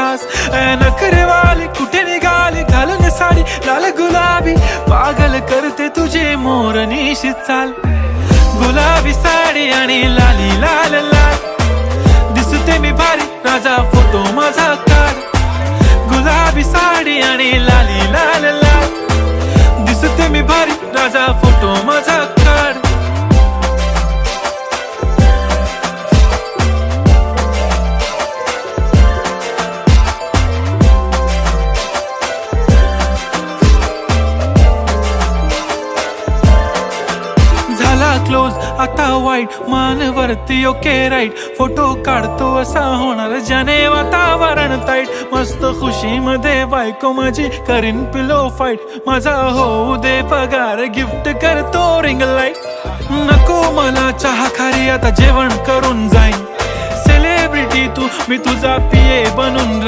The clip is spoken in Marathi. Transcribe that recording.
खास नखरेवाली कुठे निघाली घालून साडी लाल गुलाबी पागल करते तुझे मोरनीशी चाल गुलाबी साडी आणि लाली लाल लाल दिसते मी भारी राजा फोटो माझा काढ गुलाबी साडी आणि लाली लाल लाल दिसते मी भारी राजा फोटो माझा काढ क्लोज आता वाईट मानवरती ओके राईट फोटो काढतो असा होणार ज्याने वातावरण ताईट मस्त खुशी मध्ये बायको माझी करीन पिलो फाईट माझा होऊ दे पगार गिफ्ट करतो रिंग लाईट नको मला चहा खारी आता जेवण करून जाईन सेलिब्रिटी तू मी तुझा पिये बनून